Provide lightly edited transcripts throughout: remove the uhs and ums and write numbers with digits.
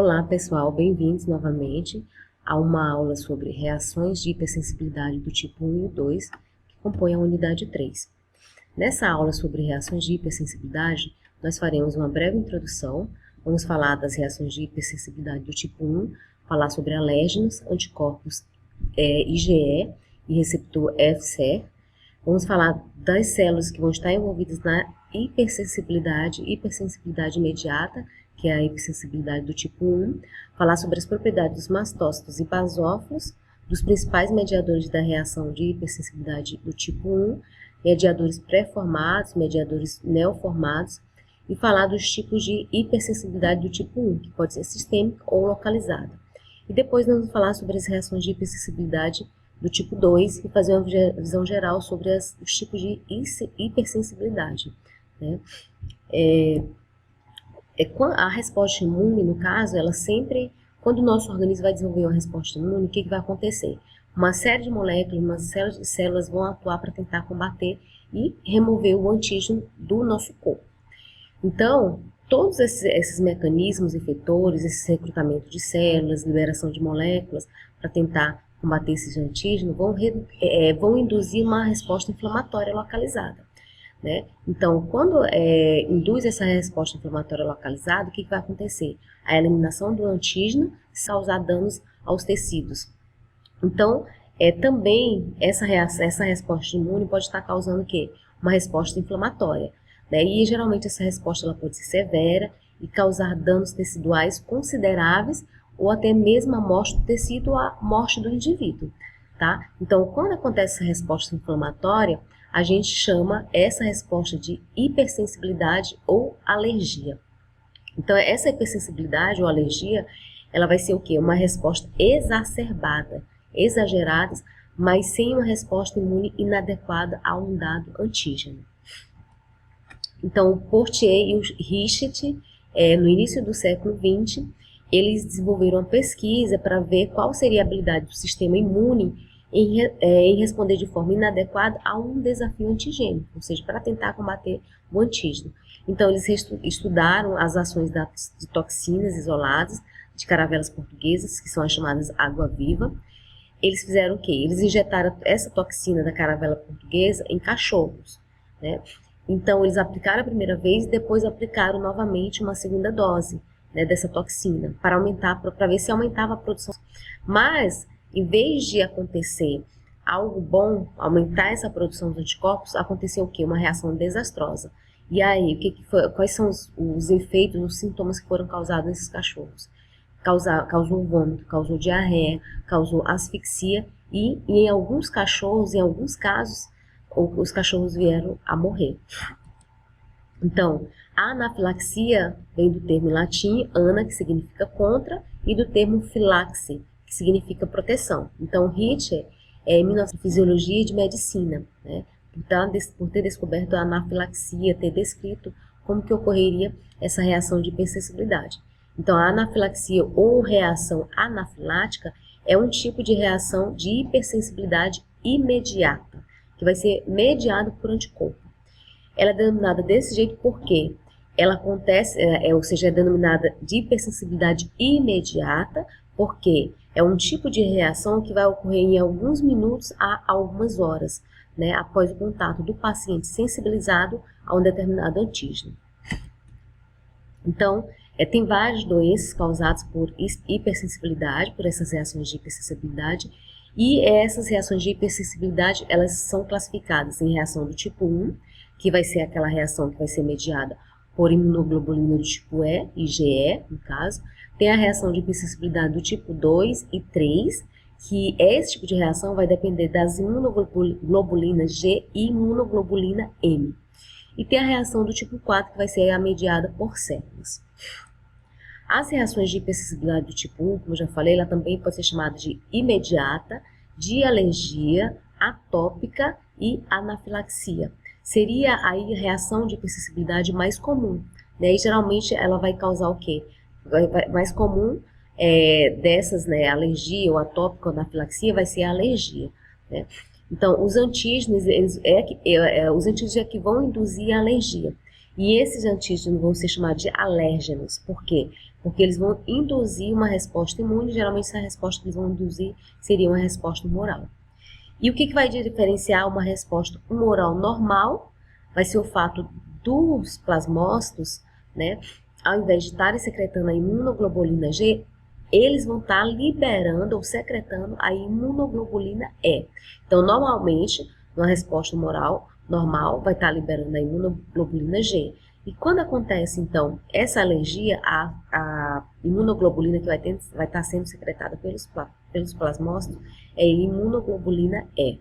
Olá pessoal, bem-vindos novamente a uma aula sobre reações de hipersensibilidade do tipo 1 e 2, que compõem a unidade 3. Nessa aula sobre reações de hipersensibilidade, nós faremos uma breve introdução, vamos falar das reações de hipersensibilidade do tipo 1, falar sobre alérgenos, anticorpos IgE e receptor FCE, vamos falar das células que vão estar envolvidas na hipersensibilidade imediata, que é a hipersensibilidade do tipo 1, falar sobre as propriedades dos mastócitos e basófilos, dos principais mediadores da reação de hipersensibilidade do tipo 1, mediadores pré-formados, mediadores neoformados, e falar dos tipos de hipersensibilidade do tipo 1, que pode ser sistêmica ou localizada. E depois nós vamos falar sobre as reações de hipersensibilidade do tipo 2 e fazer uma visão geral sobre os tipos de hipersensibilidade, né? A resposta imune, no caso, ela sempre, quando o nosso organismo vai desenvolver uma resposta imune, o que vai acontecer? Uma série de moléculas, uma série de células vão atuar para tentar combater e remover o antígeno do nosso corpo. Então, todos esses mecanismos efetores, esse recrutamento de células, liberação de moléculas, para tentar combater esses antígenos, vão induzir uma resposta inflamatória localizada, né? Então, quando induz essa resposta inflamatória localizada, o que vai acontecer? A eliminação do antígeno causar danos aos tecidos. Então, também essa resposta imune pode estar causando o quê? Uma resposta inflamatória, né? E geralmente essa resposta ela pode ser severa e causar danos teciduais consideráveis ou até mesmo a morte do tecido ou a morte do indivíduo, tá? Então, quando acontece essa resposta inflamatória, a gente chama essa resposta de hipersensibilidade ou alergia. Então, essa hipersensibilidade ou alergia, ela vai ser o quê? Uma resposta exacerbada, exagerada, mas sem uma resposta imune inadequada a um dado antígeno. Então, o Portier e o Richet, no início do século XX, eles desenvolveram uma pesquisa para ver qual seria a habilidade do sistema imune em responder de forma inadequada a um desafio antigênico, ou seja, para tentar combater o antígeno. Então, eles estudaram as ações de toxinas isoladas de caravelas portuguesas, que são as chamadas água-viva. Eles fizeram o quê? Eles injetaram essa toxina da caravela portuguesa em cachorros, né? Então, eles aplicaram a primeira vez e depois aplicaram novamente uma segunda dose, né, dessa toxina, para ver se aumentava a produção. Mas, em vez de acontecer algo bom, aumentar essa produção de anticorpos, aconteceu o quê? Uma reação desastrosa. E aí, quais são os efeitos, os sintomas que foram causados nesses cachorros? Causou vômito, causou diarreia, causou asfixia e em alguns cachorros, em alguns casos, os cachorros vieram a morrer. Então, a anafilaxia vem do termo em latim, ana, que significa contra, e do termo filaxe, que significa proteção. Então, Richet é fisiologia de medicina, né? Por ter descoberto a anafilaxia, ter descrito como que ocorreria essa reação de hipersensibilidade. Então, a anafilaxia ou reação anafilática é um tipo de reação de hipersensibilidade imediata, que vai ser mediado por anticorpo. Ela é denominada desse jeito porque ela acontece, ou seja, é denominada de hipersensibilidade imediata, porque é um tipo de reação que vai ocorrer em alguns minutos a algumas horas, né, após o contato do paciente sensibilizado a um determinado antígeno. Então, tem várias doenças causadas por hipersensibilidade, por essas reações de hipersensibilidade, e essas reações de hipersensibilidade, elas são classificadas em reação do tipo 1, que vai ser aquela reação que vai ser mediada por imunoglobulina do tipo E, IgE, no caso. Tem a reação de hipersensibilidade do tipo 2 e 3, que esse tipo de reação vai depender das imunoglobulinas G e imunoglobulina M. E tem a reação do tipo 4, que vai ser mediada por células. As reações de hipersensibilidade do tipo 1, como eu já falei, ela também pode ser chamada de imediata, de alergia, atópica e anafilaxia. Seria aí a reação de hipersensibilidade mais comum, né? E geralmente ela vai causar o quê? Mais comum dessas, né, alergia ou atópica ou anafilaxia vai ser a alergia, né? Então, os antígenos, os antígenos é que vão induzir a alergia. E esses antígenos vão ser chamados de alérgenos. Por quê? porque eles vão induzir uma resposta imune, geralmente essa resposta que eles vão induzir seria uma resposta humoral. E o que vai diferenciar uma resposta humoral normal? Vai ser o fato dos plasmócitos, né, ao invés de estarem secretando a imunoglobulina G, eles vão estar liberando ou secretando a imunoglobulina E. Então, normalmente, numa resposta humoral normal, vai estar liberando a imunoglobulina G. E quando acontece, então, essa alergia, a imunoglobulina que vai estar sendo secretada pelos plasmócitos é a imunoglobulina E.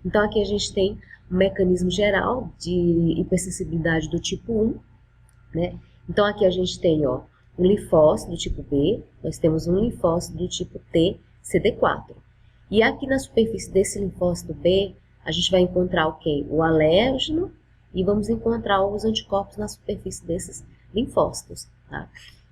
Então, aqui a gente tem um mecanismo geral de hipersensibilidade do tipo 1, né? Então, aqui a gente tem, ó, um linfócito do tipo B, nós temos um linfócito do tipo T, CD4. E aqui na superfície desse linfócito B, a gente vai encontrar o quê? O alérgeno e vamos encontrar os anticorpos na superfície desses linfócitos, tá?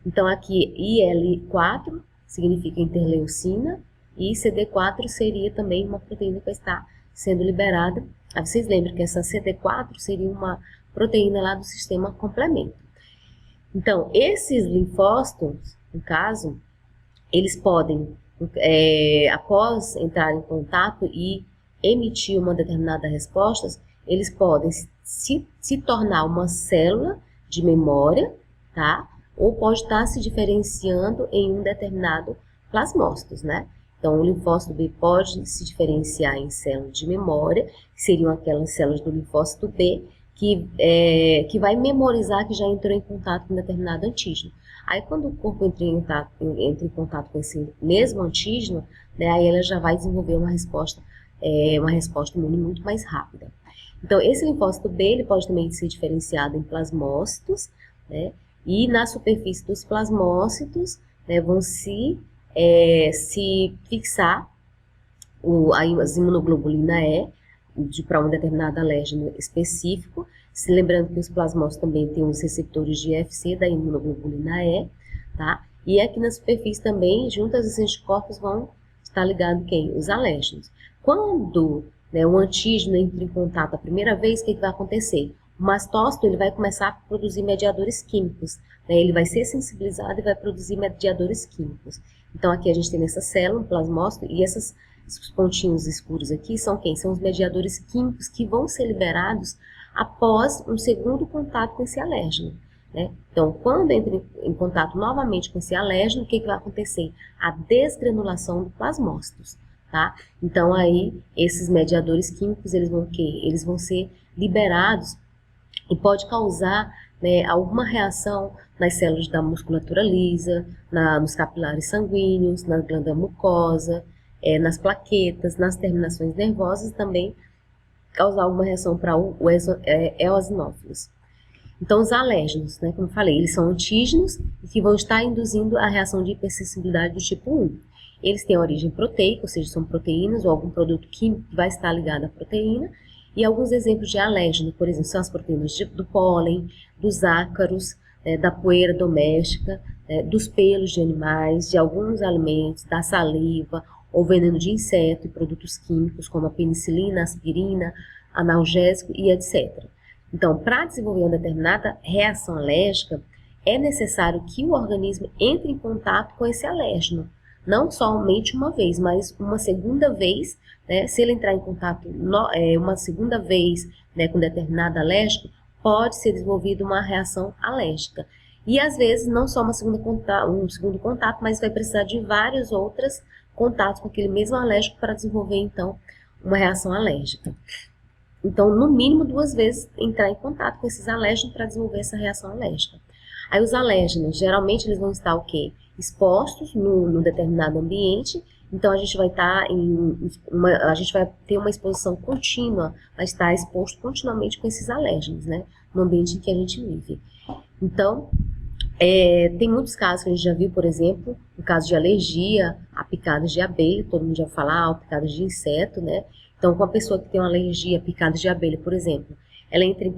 Então, aqui IL4 significa interleucina e CD4 seria também uma proteína que vai estar sendo liberada. Aí vocês lembram que essa CD4 seria uma proteína lá do sistema complemento. Então, esses linfócitos, no caso, eles podem, após entrar em contato e emitir uma determinada resposta, eles podem se tornar uma célula de memória, tá? Ou pode estar se diferenciando em um determinado plasmócito, né? Então, o linfócito B pode se diferenciar em células de memória, que seriam aquelas células do linfócito B, que vai memorizar que já entrou em contato com um determinado antígeno. Aí, quando o corpo entra em contato com esse mesmo antígeno, né, aí ela já vai desenvolver uma resposta imune muito mais rápida. Então, esse linfócito B ele pode também ser diferenciado em plasmócitos, né, e na superfície dos plasmócitos, né, vão se fixar as imunoglobulina E, para um determinado alérgeno específico, se lembrando que os plasmócitos também têm os receptores de IFC da imunoglobulina E, tá? E aqui na superfície também, junto a esses anticorpos, vão estar ligados quem? Os alérgenos. Quando, né, o antígeno entra em contato a primeira vez, o que vai acontecer? O mastócito ele vai começar a produzir mediadores químicos, né? Ele vai ser sensibilizado e vai produzir mediadores químicos. Então aqui a gente tem nessa célula, um plasmócito, e esses pontinhos escuros aqui são quem? São os mediadores químicos que vão ser liberados após um segundo contato com esse alérgeno, né? Então, quando entra em contato novamente com esse alérgeno, o que vai acontecer? A desgranulação do plasmócitos, tá? Então, aí, esses mediadores químicos, eles vão ser liberados e pode causar, né, alguma reação nas células da musculatura lisa, nos capilares sanguíneos, na glândula mucosa, nas plaquetas, nas terminações nervosas, também causar alguma reação para eosinófilos. Então, os alérgenos, né, como eu falei, eles são antígenos que vão estar induzindo a reação de hipersensibilidade do tipo 1. Eles têm origem proteica, ou seja, são proteínas ou algum produto químico que vai estar ligado à proteína. E alguns exemplos de alérgeno, por exemplo, são as proteínas do pólen, dos ácaros, da poeira doméstica, dos pelos de animais, de alguns alimentos, da saliva, ou veneno de inseto e produtos químicos como a penicilina, aspirina, analgésico e etc. Então, para desenvolver uma determinada reação alérgica, é necessário que o organismo entre em contato com esse alérgeno. Não somente uma vez, mas uma segunda vez, né, se ele entrar em contato uma segunda vez, né, com determinado alérgico, pode ser desenvolvida uma reação alérgica. E às vezes não só um segundo contato, mas vai precisar de vários outros contatos com aquele mesmo alérgico para desenvolver então uma reação alérgica. Então, no mínimo 2 vezes entrar em contato com esses alérgenos para desenvolver essa reação alérgica. Aí os alérgenos, geralmente eles vão estar o quê? Expostos no determinado ambiente, então a gente vai ter uma exposição contínua, vai estar exposto continuamente com esses alérgenos, né? No ambiente em que a gente vive. Então, tem muitos casos que a gente já viu, por exemplo, no caso de alergia a picadas de abelha, todo mundo já fala, a picadas de inseto, né? Então, com a pessoa que tem uma alergia a picadas de abelha, por exemplo, ela entra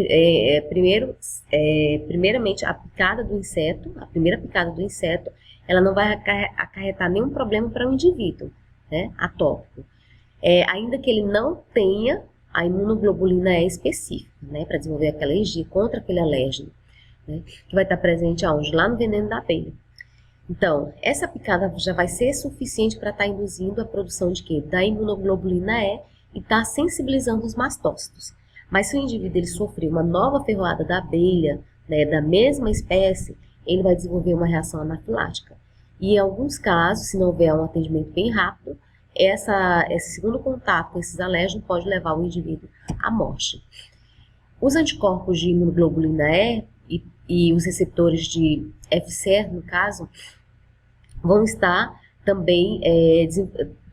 primeiramente a picada do inseto, a primeira picada do inseto, ela não vai acarretar nenhum problema para o indivíduo, né, atópico. Ainda que ele não tenha a imunoglobulina E específica, né, para desenvolver aquela alergia contra aquele alérgeno, né, que vai estar presente aonde? Lá no veneno da abelha. Então, essa picada já vai ser suficiente para estar induzindo a produção de quê? Da imunoglobulina E e estar sensibilizando os mastócitos. Mas se o indivíduo ele sofrer uma nova ferroada da abelha, né, da mesma espécie, ele vai desenvolver uma reação anafilática. E em alguns casos, se não houver um atendimento bem rápido, esse segundo contato com esses alérgenos pode levar o indivíduo à morte. Os anticorpos de imunoglobulina E os receptores de FCR, no caso, vão estar também,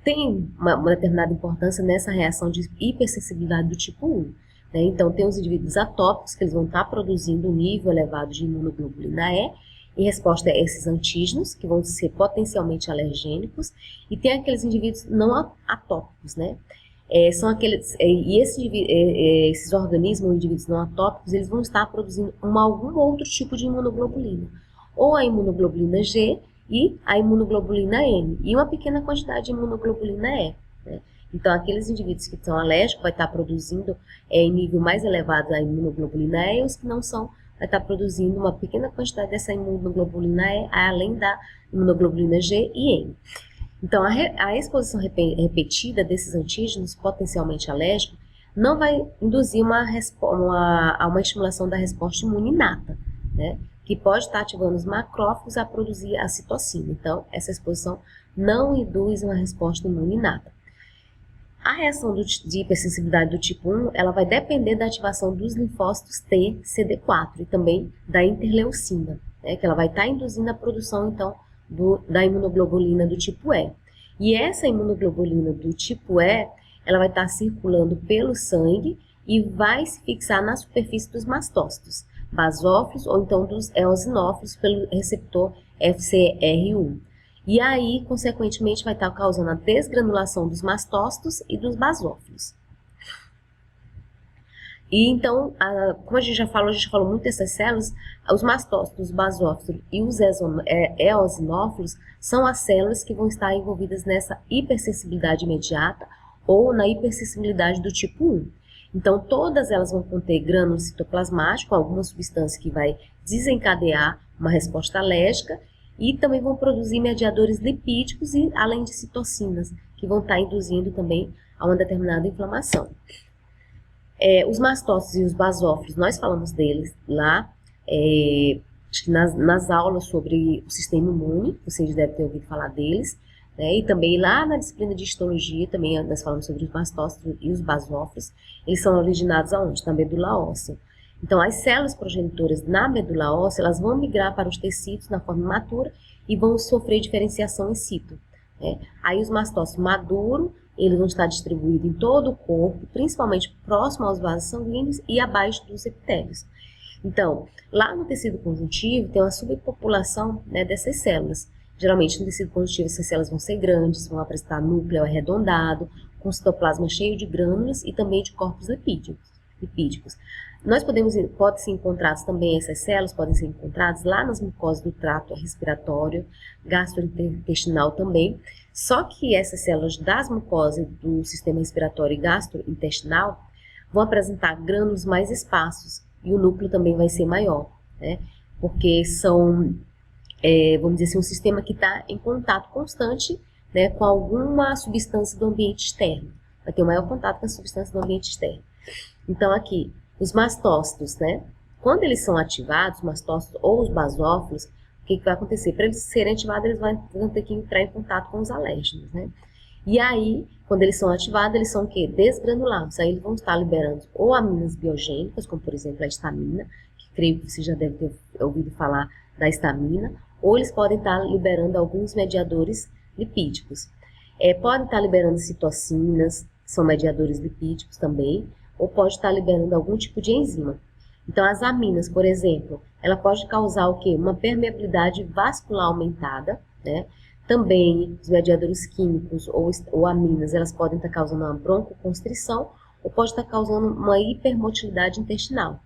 tem uma determinada importância nessa reação de hipersensibilidade do tipo 1. Né? Então, tem os indivíduos atópicos, que eles vão estar produzindo um nível elevado de imunoglobulina E, em resposta a esses antígenos, que vão ser potencialmente alergênicos, e tem aqueles indivíduos não atópicos, né? São aqueles, esses organismos, indivíduos não atópicos, eles vão estar produzindo algum outro tipo de imunoglobulina, ou a imunoglobulina G e a imunoglobulina M, e uma pequena quantidade de imunoglobulina E. Né? Então, aqueles indivíduos que são alérgicos vai estar produzindo em nível mais elevado a imunoglobulina E, e os que não são vai estar produzindo uma pequena quantidade dessa imunoglobulina E, além da imunoglobulina G e M. Então, a exposição repetida desses antígenos potencialmente alérgicos não vai induzir uma estimulação da resposta imune inata, né? Que pode estar ativando os macrófagos a produzir a citocina. Então, essa exposição não induz uma resposta imune inata. A reação de hipersensibilidade do tipo 1, ela vai depender da ativação dos linfócitos T, CD4 e também da interleucina, né, que ela vai estar induzindo a produção, então, da imunoglobulina do tipo E. E essa imunoglobulina do tipo E, ela vai estar circulando pelo sangue e vai se fixar na superfície dos mastócitos, basófilos ou então dos eosinófilos pelo receptor FcR1. E aí, consequentemente, vai estar causando a desgranulação dos mastócitos e dos basófilos. E então, como a gente falou muito dessas células, os mastócitos, os basófilos e os eosinófilos são as células que vão estar envolvidas nessa hipersensibilidade imediata ou na hipersensibilidade do tipo 1. Então, todas elas vão conter grânulos citoplasmáticos, alguma substância que vai desencadear uma resposta alérgica, e também vão produzir mediadores lipídicos e além de citocinas, que vão estar induzindo também a uma determinada inflamação. Os mastócitos e os basófilos, nós falamos deles lá, acho que nas aulas sobre o sistema imune, vocês devem ter ouvido falar deles, né? E também lá na disciplina de histologia, também nós falamos sobre os mastócitos e os basófilos, eles são originados aonde? Na medula óssea. Então, as células progenitoras na medula óssea, elas vão migrar para os tecidos na forma imatura e vão sofrer diferenciação in situ. Né? Aí, os mastócitos maduros, eles vão estar distribuídos em todo o corpo, principalmente próximo aos vasos sanguíneos e abaixo dos epitélios. Então, lá no tecido conjuntivo, tem uma subpopulação, né, dessas células. Geralmente, no tecido conjuntivo, essas células vão ser grandes, vão apresentar núcleo arredondado, com citoplasma cheio de grânulos e também de corpos lipídicos. Pode-se encontrar também essas células, podem ser encontradas lá nas mucosas do trato respiratório, gastrointestinal também, só que essas células das mucosas do sistema respiratório e gastrointestinal vão apresentar grânulos mais esparsos e o núcleo também vai ser maior, né? Porque são, vamos dizer assim, um sistema que está em contato constante, né, com alguma substância do ambiente externo, vai ter um maior contato com a substância do ambiente externo. Então, aqui, os mastócitos, né? Quando eles são ativados, os mastócitos ou os basófilos, o que vai acontecer? Para eles serem ativados, eles vão ter que entrar em contato com os alérgenos, né? E aí, quando eles são ativados, eles são o quê? Desgranulados. Aí eles vão estar liberando ou aminas biogênicas, como por exemplo a histamina, que creio que você já deve ter ouvido falar da histamina, ou eles podem estar liberando alguns mediadores lipídicos. Podem estar liberando citocinas, são mediadores lipídicos também, ou pode estar liberando algum tipo de enzima. Então, as aminas, por exemplo, ela pode causar o quê? Uma permeabilidade vascular aumentada, né? Também, os mediadores químicos ou aminas, elas podem estar causando uma broncoconstrição ou pode estar causando uma hipermotilidade intestinal.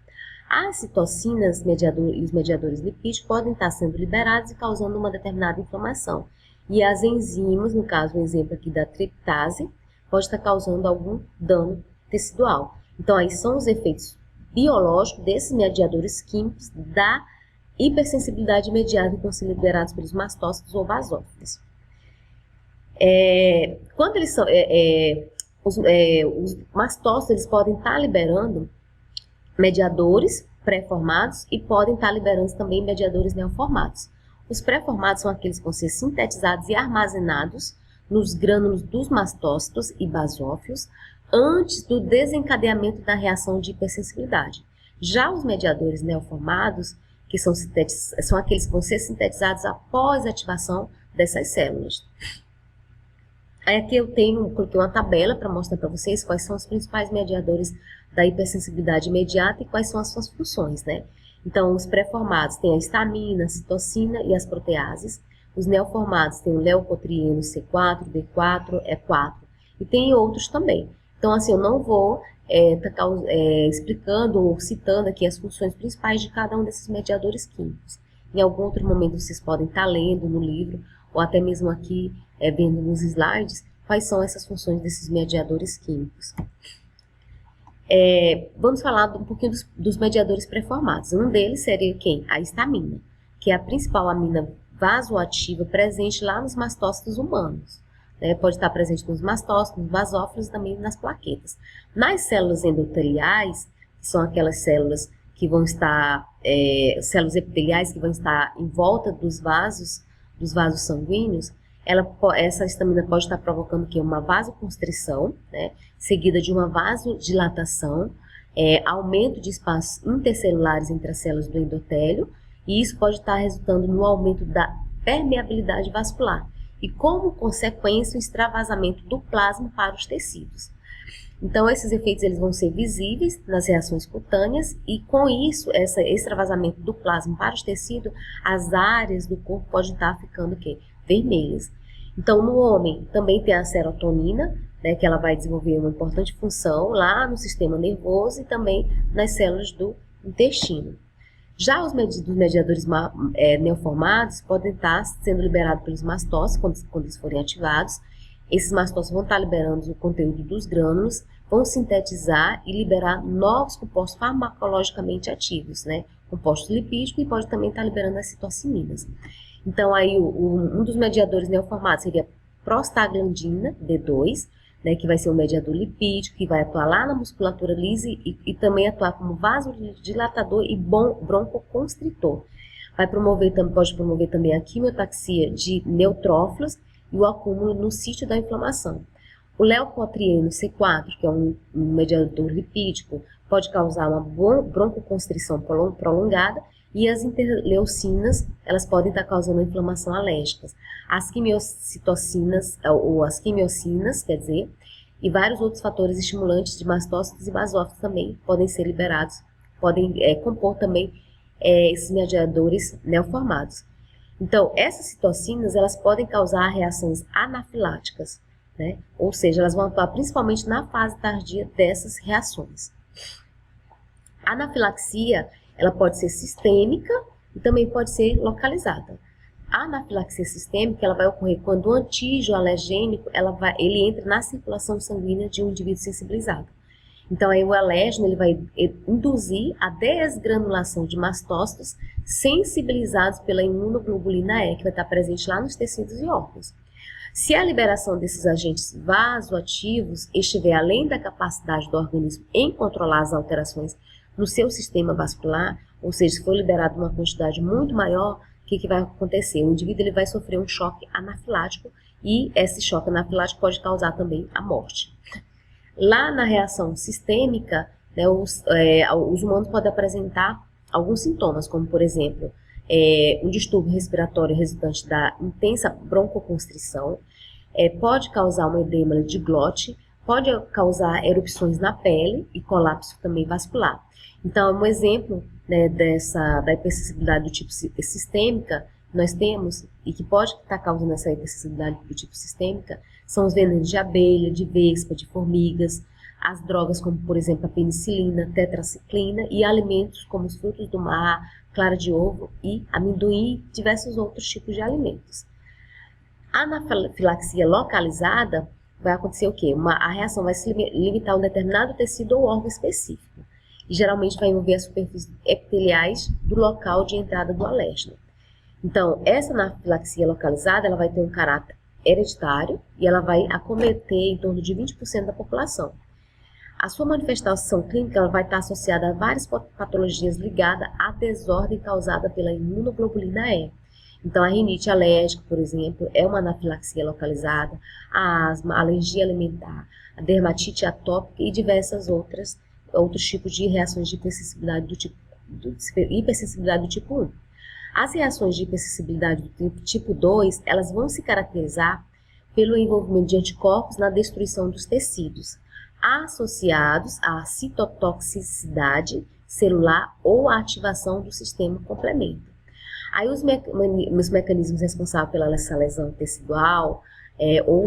As citocinas e os mediadores lipídicos podem estar sendo liberados e causando uma determinada inflamação. E as enzimas, no caso, o exemplo aqui da triptase, pode estar causando algum dano tecidual. Então, aí são os efeitos biológicos desses mediadores químicos da hipersensibilidade imediata que são liderados pelos mastócitos ou basófilos. Quando eles são, os mastócitos eles podem estar liberando mediadores pré-formados e podem estar liberando também mediadores neoformados. Os pré-formados são aqueles que vão ser sintetizados e armazenados nos grânulos dos mastócitos e basófilos antes do desencadeamento da reação de hipersensibilidade. Já os mediadores neoformados, que são aqueles que vão ser sintetizados após a ativação dessas células. Aí aqui eu coloquei uma tabela para mostrar para vocês quais são os principais mediadores da hipersensibilidade imediata e quais são as suas funções, né? Então, os pré-formados têm a histamina, a citocina e as proteases. Os neoformados têm o leucotrieno C4, D4, E4 e tem outros também. Então, assim, eu não vou explicando ou citando aqui as funções principais de cada um desses mediadores químicos. Em algum outro momento vocês podem estar lendo no livro ou até mesmo aqui vendo nos slides quais são essas funções desses mediadores químicos. Vamos falar um pouquinho dos mediadores pré-formados. Um deles seria quem? A histamina, que é a principal amina vasoativa presente lá nos mastócitos humanos. Pode estar presente nos mastócitos, nos basófilos e também nas plaquetas. Nas células endoteliais, que são aquelas células que vão estar, células epiteliais que vão estar em volta dos vasos sanguíneos, essa histamina pode estar provocando uma vasoconstrição, né, seguida de uma vasodilatação, aumento de espaços intercelulares entre as células do endotélio, e isso pode estar resultando no aumento da permeabilidade vascular, e como consequência o extravasamento do plasma para os tecidos. Então esses efeitos eles vão ser visíveis nas reações cutâneas e com isso, esse extravasamento do plasma para os tecidos, as áreas do corpo podem estar ficando vermelhas. Então no homem também tem a serotonina, né, que ela vai desenvolver uma importante função lá no sistema nervoso e também nas células do intestino. Já os mediadores neoformados podem estar sendo liberados pelos mastócitos quando eles forem ativados. Esses mastócitos vão estar liberando o conteúdo dos grânulos, vão sintetizar e liberar novos compostos farmacologicamente ativos, né? Compostos lipídicos, e pode também estar liberando as citocinas. Então, aí, um dos mediadores neoformados seria a prostaglandina D2, né, que vai ser um mediador lipídico, que vai atuar lá na musculatura lisa e também atuar como vasodilatador e broncoconstritor. Pode promover também a quimiotaxia de neutrófilos e o acúmulo no sítio da inflamação. O leucotrieno C4, que é um mediador lipídico, pode causar uma broncoconstrição prolongada, e as interleucinas, elas podem estar causando inflamação alérgica. As quimiocitocinas, ou as quimiocinas, quer dizer, e vários outros fatores estimulantes de mastócitos e basófilos também podem ser liberados, podem compor também esses mediadores neoformados. Então, essas citocinas, elas podem causar reações anafiláticas, né? Ou seja, elas vão atuar principalmente na fase tardia dessas reações. A anafilaxia, ela pode ser sistêmica e também pode ser localizada. A anafilaxia sistêmica, ela vai ocorrer quando o antígeno alergênico, ele entra na circulação sanguínea de um indivíduo sensibilizado. Então, aí o alérgeno, ele vai induzir a desgranulação de mastócitos sensibilizados pela imunoglobulina E, que vai estar presente lá nos tecidos e órgãos. Se a liberação desses agentes vasoativos estiver além da capacidade do organismo em controlar as alterações no seu sistema vascular, ou seja, se for liberado uma quantidade muito maior, o que vai acontecer? O indivíduo ele vai sofrer um choque anafilático e esse choque anafilático pode causar também a morte. Lá na reação sistêmica, né, os humanos podem apresentar alguns sintomas, como por exemplo, um distúrbio respiratório resultante da intensa broncoconstrição, pode causar uma edema de glote, pode causar erupções na pele e colapso também vascular. Então, um exemplo, né, da hipersensibilidade do tipo sistêmica, nós temos, e que pode estar causando essa hipersensibilidade do tipo sistêmica, são os venenos de abelha, de vespa, de formigas, as drogas como, por exemplo, a penicilina, tetraciclina e alimentos como os frutos do mar, clara de ovo e amendoim e diversos outros tipos de alimentos. A anafilaxia localizada vai acontecer o quê? A reação vai se limitar a um determinado tecido ou órgão específico. e geralmente vai envolver as superfícies epiteliais do local de entrada do alérgeno. Então, essa anafilaxia localizada, ela vai ter um caráter hereditário e ela vai acometer em torno de 20% da população. A sua manifestação clínica ela vai estar associada a várias patologias ligadas à desordem causada pela imunoglobulina E. Então, a rinite alérgica, por exemplo, é uma anafilaxia localizada, a asma, a alergia alimentar, a dermatite atópica e diversas outros tipos de reações de hipersensibilidade do tipo 1. As reações de hipersensibilidade do tipo 2, elas vão se caracterizar pelo envolvimento de anticorpos na destruição dos tecidos, associados à citotoxicidade celular ou à ativação do sistema complemento. Aí os mecanismos responsáveis pela essa lesão tecidual ou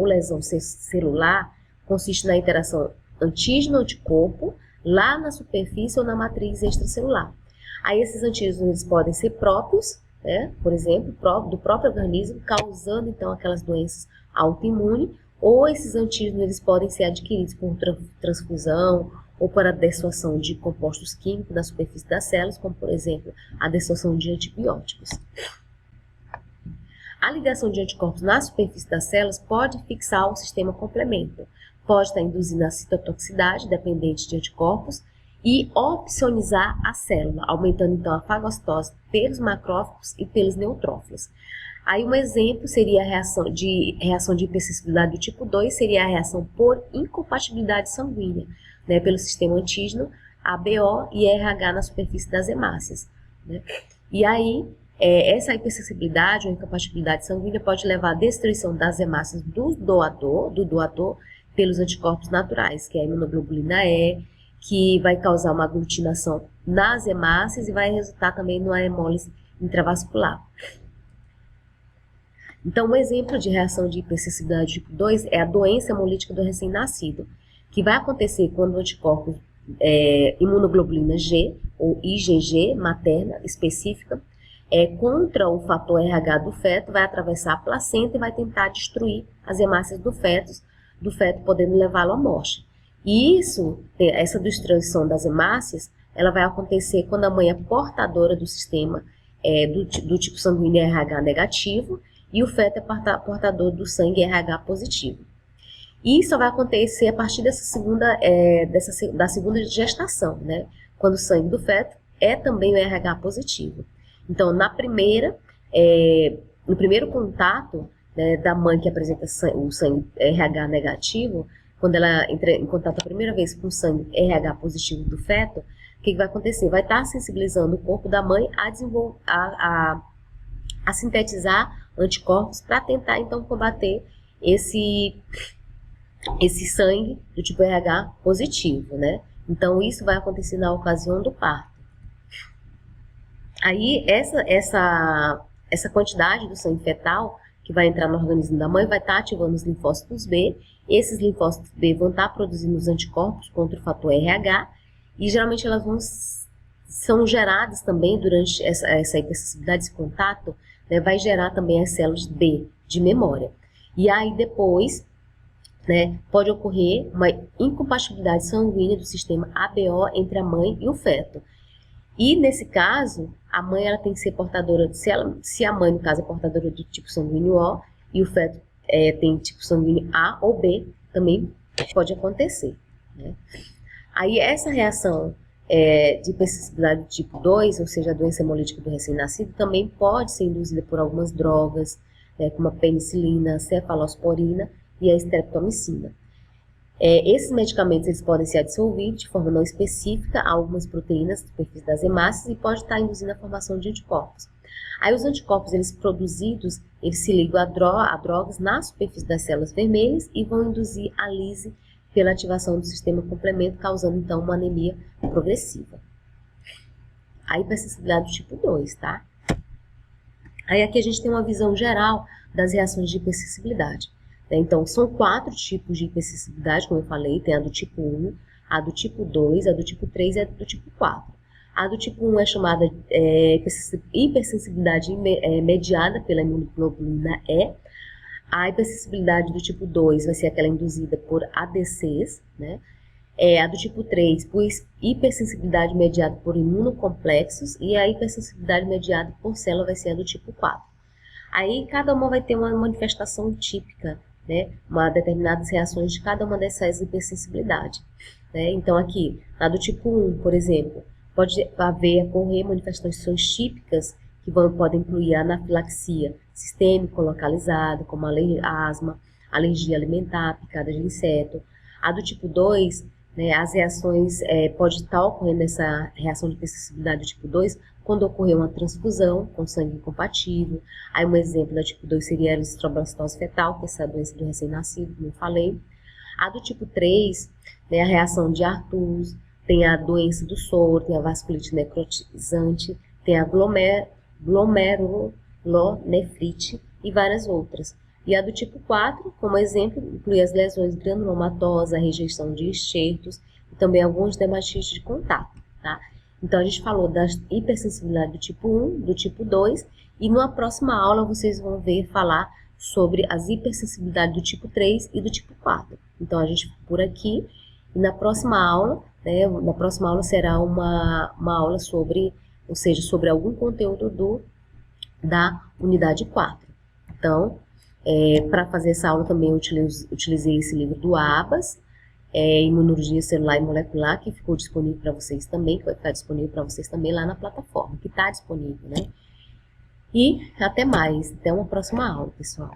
lesão celular consistem na interação antígeno-anticorpo lá na superfície ou na matriz extracelular. Aí esses antígenos podem ser próprios, né, por exemplo, do próprio organismo, causando então aquelas doenças autoimunes, ou esses antígenos eles podem ser adquiridos por transfusão ou para a dessoação de compostos químicos na superfície das células, como por exemplo a dessoação de antibióticos. A ligação de anticorpos na superfície das células pode fixar o sistema complemento, pode estar induzindo a citotoxicidade dependente de anticorpos e opsonizar a célula, aumentando então a fagocitose pelos macrófagos e pelos neutrófilos. Aí um exemplo seria a reação de hipersensibilidade do tipo 2, seria a reação por incompatibilidade sanguínea, né, pelo sistema antígeno, ABO e RH na superfície das hemácias, né? E aí, essa hipersensibilidade ou incompatibilidade sanguínea pode levar à destruição das hemácias do doador pelos anticorpos naturais, que é a imunoglobulina E, que vai causar uma aglutinação nas hemácias e vai resultar também numa hemólise intravascular. Então, um exemplo de reação de hipersensibilidade tipo 2 é a doença hemolítica do recém-nascido, que vai acontecer quando o anticorpo imunoglobulina G, ou IgG, materna, específica, contra o fator RH do feto, vai atravessar a placenta e vai tentar destruir as hemácias do feto podendo levá-lo à morte. E essa destruição das hemácias, ela vai acontecer quando a mãe é portadora do sistema do tipo sanguíneo RH negativo e o feto é portador do sangue RH positivo. E isso vai acontecer a partir da segunda gestação, né? Quando o sangue do feto é também o RH positivo. Então, no primeiro contato, né, da mãe que apresenta o sangue RH negativo, quando ela entra em contato a primeira vez com o sangue RH positivo do feto, o que vai acontecer? Vai estar sensibilizando o corpo da mãe a sintetizar anticorpos para tentar, então, combater esse sangue do tipo RH positivo, né? Então, isso vai acontecer na ocasião do parto. Aí, essa quantidade do sangue fetal que vai entrar no organismo da mãe vai estar ativando os linfócitos B. Esses linfócitos B vão estar produzindo os anticorpos contra o fator RH e geralmente elas são geradas também durante essa hipersensibilidade, esse contato, né, vai gerar também as células B de memória. E aí depois, né, pode ocorrer uma incompatibilidade sanguínea do sistema ABO entre a mãe e o feto. E nesse caso, a mãe ela tem que ser portadora, se a mãe no caso é portadora do tipo sanguíneo O e o feto tem tipo sanguíneo A ou B, também pode acontecer, né? Aí essa reação de hipersensibilidade do tipo 2, ou seja, a doença hemolítica do recém-nascido, também pode ser induzida por algumas drogas, como a penicilina, a cefalosporina e a streptomicina. Esses medicamentos eles podem ser adsorvidos de forma não específica a algumas proteínas do perfil das hemácias e pode estar induzindo a formação de anticorpos. Aí os anticorpos eles produzidos, eles se ligam a drogas na superfície das células vermelhas e vão induzir a lise pela ativação do sistema complemento, causando então uma anemia progressiva. A hipersensibilidade do tipo 2, tá? Aí aqui a gente tem uma visão geral das reações de hipersensibilidade. Então, são 4 tipos de hipersensibilidade, como eu falei, tem a do tipo 1, a do tipo 2, a do tipo 3 e a do tipo 4. A do tipo 1 é chamada hipersensibilidade mediada pela imunoglobulina E. A hipersensibilidade do tipo 2 vai ser aquela induzida por ADCs, né? A do tipo 3, por hipersensibilidade mediada por imunocomplexos, e a hipersensibilidade mediada por célula vai ser a do tipo 4. Aí cada uma vai ter uma manifestação típica, né? Determinadas reações de cada uma dessas hipersensibilidades. Né? Então aqui, na do tipo 1, por exemplo, pode ocorrer manifestações típicas que podem incluir a anafilaxia sistêmica localizada, como asma, alergia alimentar, picada de inseto. A do tipo 2, né, as reações pode estar ocorrendo essa reação de hipersensibilidade do tipo 2 quando ocorrer uma transfusão com sangue incompatível. Aí um exemplo da tipo 2 seria a eritroblastose fetal, que é essa doença do recém-nascido, como eu falei. A do tipo 3, né, a reação de Arthus, tem a doença do soro, tem a vasculite necrotizante, tem a glomerulonefrite e várias outras. E a do tipo 4, como exemplo, inclui as lesões granulomatosas, a rejeição de enxertos e também alguns dermatites de contato, tá? Então, a gente falou da hipersensibilidade do tipo 1, do tipo 2, e numa próxima aula vocês vão ver falar sobre as hipersensibilidades do tipo 3 e do tipo 4. Então, a gente fica por aqui, e na próxima aula, né, será uma aula sobre, ou seja, sobre algum conteúdo da unidade 4. Então, para fazer essa aula também eu utilizei esse livro do Abas, Imunologia Celular e Molecular, que ficou disponível para vocês também, que vai ficar disponível para vocês também lá na plataforma, que está disponível, né? E até mais, até uma próxima aula, pessoal.